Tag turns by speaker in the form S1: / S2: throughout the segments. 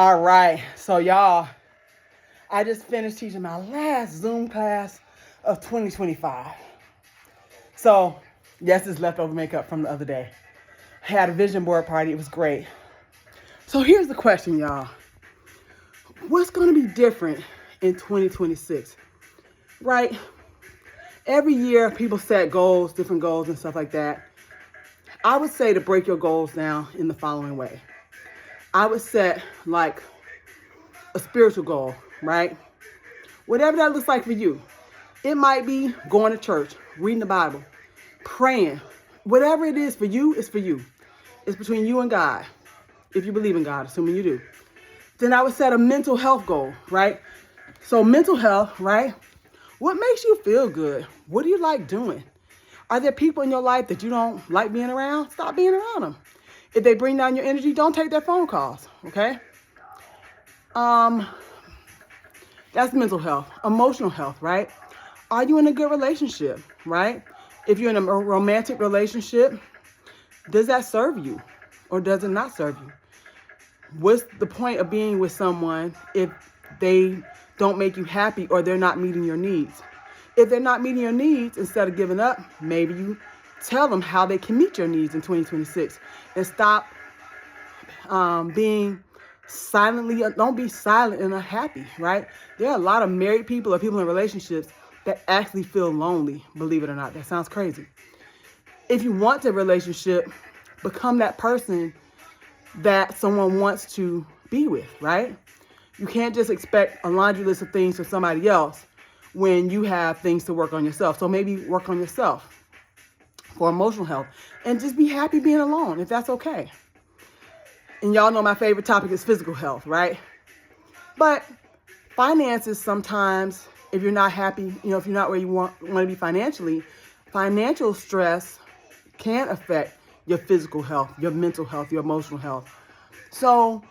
S1: All right, so y'all, I just finished teaching my last Zoom class of 2025. So, yes, it's leftover makeup from the other day. Had a vision board party, it was great. So here's the question, y'all. What's gonna be different in 2026, right? Every year people set goals, different goals and stuff like that. I would say to break your goals down in the following way. I would set like a spiritual goal, right? Whatever that looks like for you. It might be going to church, reading the Bible, praying. Whatever it is for you, it's for you. It's between you and God, if you believe in God, assuming you do. Then I would set a mental health goal, right? So mental health, right? What makes you feel good? What do you like doing? Are there people in your life that you don't like being around? Stop being around them. If they bring down your energy, don't take their phone calls, okay? That's mental health. Emotional health, right? Are you in a good relationship, right? If you're in a romantic relationship, does that serve you or does it not serve you? What's the point of being with someone if they don't make you happy or they're not meeting your needs? If they're not meeting your needs, instead of giving up, maybe you tell them how they can meet your needs in 2026 and stop being don't be silent and unhappy, right? There are a lot of married people or people in relationships that actually feel lonely, believe it or not. That sounds crazy. If you want a relationship, become that person that someone wants to be with, right? You can't just expect a laundry list of things from somebody else when you have things to work on yourself. So maybe work on yourself for emotional health and just be happy being alone if that's okay. And y'all know my favorite topic is physical health, right? But finances sometimes, if you're not happy, if you're not where you want to be financially, financial stress can affect your physical health, your mental health, your emotional health. So,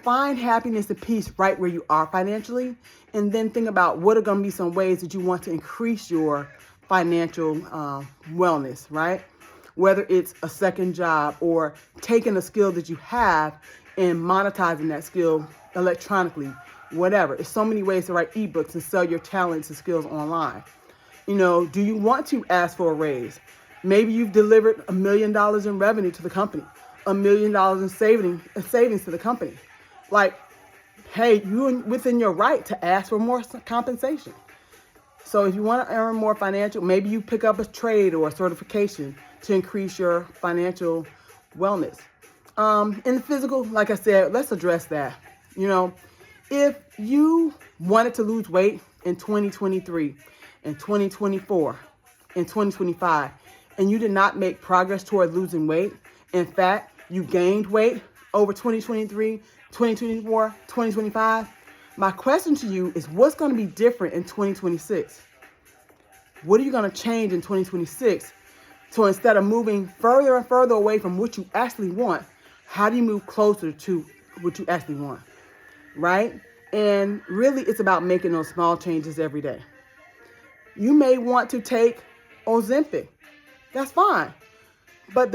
S1: find happiness and peace right where you are financially, and then think about what are going to be some ways that you want to increase your financial wellness, right? Whether it's a second job or taking a skill that you have and monetizing that skill electronically, whatever. There's so many ways to write ebooks and sell your talents and skills online. Do you want to ask for a raise? Maybe you've delivered $1 million in revenue to the company, $1 million in savings to the company. Like, hey, you're within your right to ask for more compensation. So if you want to earn more financial, maybe you pick up a trade or a certification to increase your financial wellness. In the physical, like I said, let's address that. If you wanted to lose weight in 2023, in 2024, in 2025, and you did not make progress toward losing weight, in fact, you gained weight over 2023, 2024, 2025, my question to you is what's going to be different in 2026? What are you going to change in 2026? So instead of moving further and further away from what you actually want, how do you move closer to what you actually want, right? And really, it's about making those small changes every day. You may want to take Ozempic. That's fine. But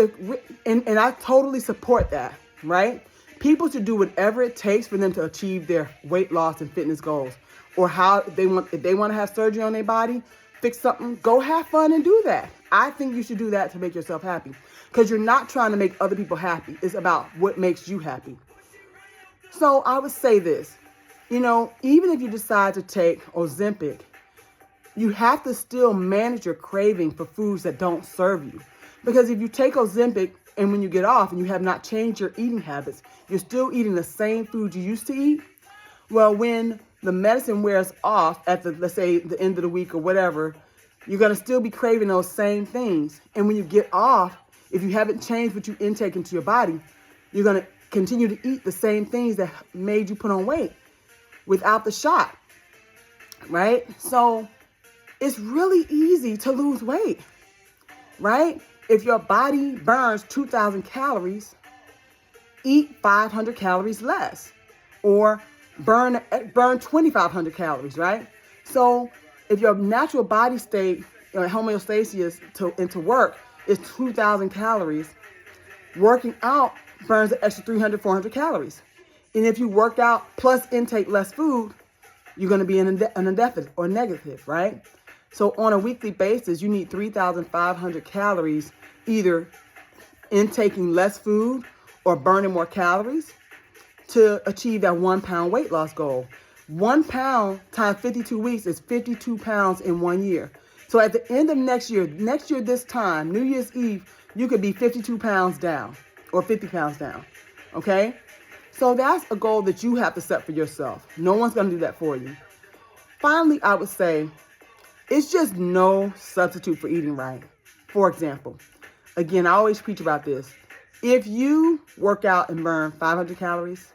S1: and I totally support that, right? People should do whatever it takes for them to achieve their weight loss and fitness goals, or if they want to have surgery on their body, fix something, go have fun and do that. I think you should do that to make yourself happy, because you're not trying to make other people happy. It's about what makes you happy. So I would say this, even if you decide to take Ozempic, you have to still manage your craving for foods that don't serve you. Because if you take Ozempic and when you get off and you have not changed your eating habits, you're still eating the same food you used to eat. Well, when the medicine wears off at let's say, the end of the week or whatever, you're going to still be craving those same things. And when you get off, if you haven't changed what you intake into your body, you're going to continue to eat the same things that made you put on weight without the shot, right? So it's really easy to lose weight, right? If your body burns 2,000 calories, eat 500 calories less, or burn 2,500 calories, right? So if your natural body state, homeostasis to work is 2,000 calories, working out burns an extra 300, 400 calories. And if you work out plus intake less food, you're going to be in a deficit or negative, right? So on a weekly basis, you need 3,500 calories, either intaking less food or burning more calories to achieve that 1 pound weight loss goal. 1 pound times 52 weeks is 52 pounds in 1 year. So at the end of next year this time, New Year's Eve, you could be 52 pounds down or 50 pounds down, okay? So that's a goal that you have to set for yourself. No one's going to do that for you. Finally, I would say it's just no substitute for eating right. For example, again, I always preach about this. If you work out and burn 500 calories,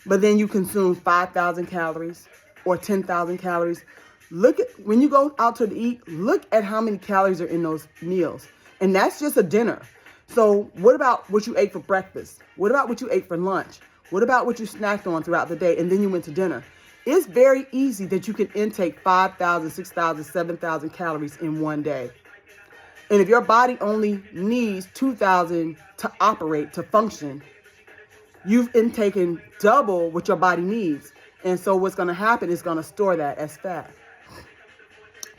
S1: but then you consume 5,000 calories or 10,000 calories, look at, when you go out to eat, look at how many calories are in those meals. And that's just a dinner. So what about what you ate for breakfast? What about what you ate for lunch? What about what you snacked on throughout the day and then you went to dinner? It's very easy that you can intake 5,000, 6,000, 7,000 calories in 1 day. And if your body only needs 2,000 to operate, to function, you've intaken double what your body needs. And so what's going to happen is going to store that as fat.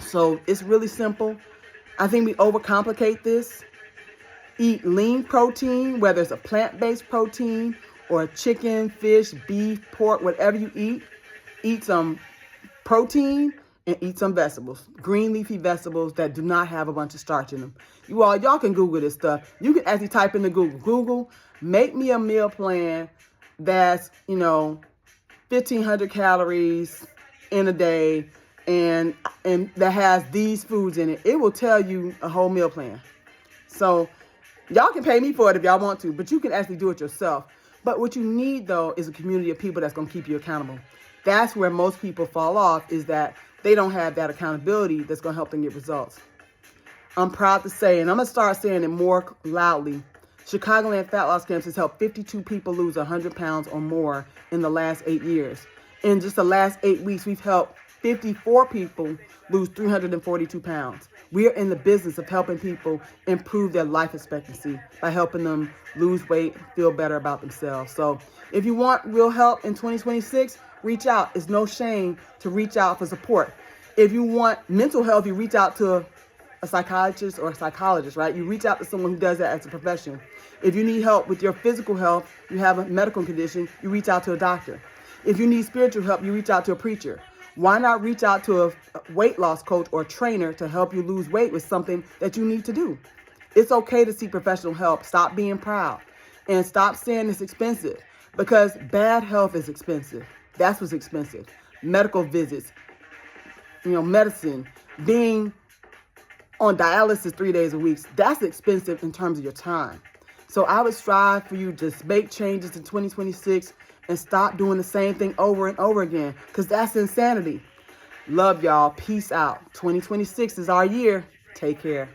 S1: So it's really simple. I think we overcomplicate this. Eat lean protein, whether it's a plant-based protein or chicken, fish, beef, pork, whatever you eat. Eat some protein and eat some vegetables, green leafy vegetables that do not have a bunch of starch in them. Y'all can Google this stuff. You can actually type into Google, make me a meal plan that's, 1,500 calories in a day and that has these foods in it. It will tell you a whole meal plan. So y'all can pay me for it if y'all want to, but you can actually do it yourself. But what you need, though, is a community of people that's going to keep you accountable. That's where most people fall off, is that they don't have that accountability that's going to help them get results. I'm proud to say, and I'm going to start saying it more loudly, Chicagoland Fat Loss Camps has helped 52 people lose 100 pounds or more in the last 8 years. In just the last 8 weeks, we've helped 54 people lose 342 pounds. We are in the business of helping people improve their life expectancy by helping them lose weight, feel better about themselves. So if you want real help in 2026, reach out. It's no shame to reach out for support. If you want mental health, you reach out to a psychiatrist or a psychologist, right? You reach out to someone who does that as a profession. If you need help with your physical health, you have a medical condition, you reach out to a doctor. If you need spiritual help, you reach out to a preacher. Why not reach out to a weight loss coach or trainer to help you lose weight with something that you need to do? It's okay to seek professional help. Stop being proud and stop saying it's expensive, because bad health is expensive. That's what's expensive. Medical visits, medicine, being on dialysis 3 days a week, that's expensive in terms of your time. So I would strive for you to make changes in 2026 and stop doing the same thing over and over again, because that's insanity. Love y'all. Peace out. 2026 is our year. Take care.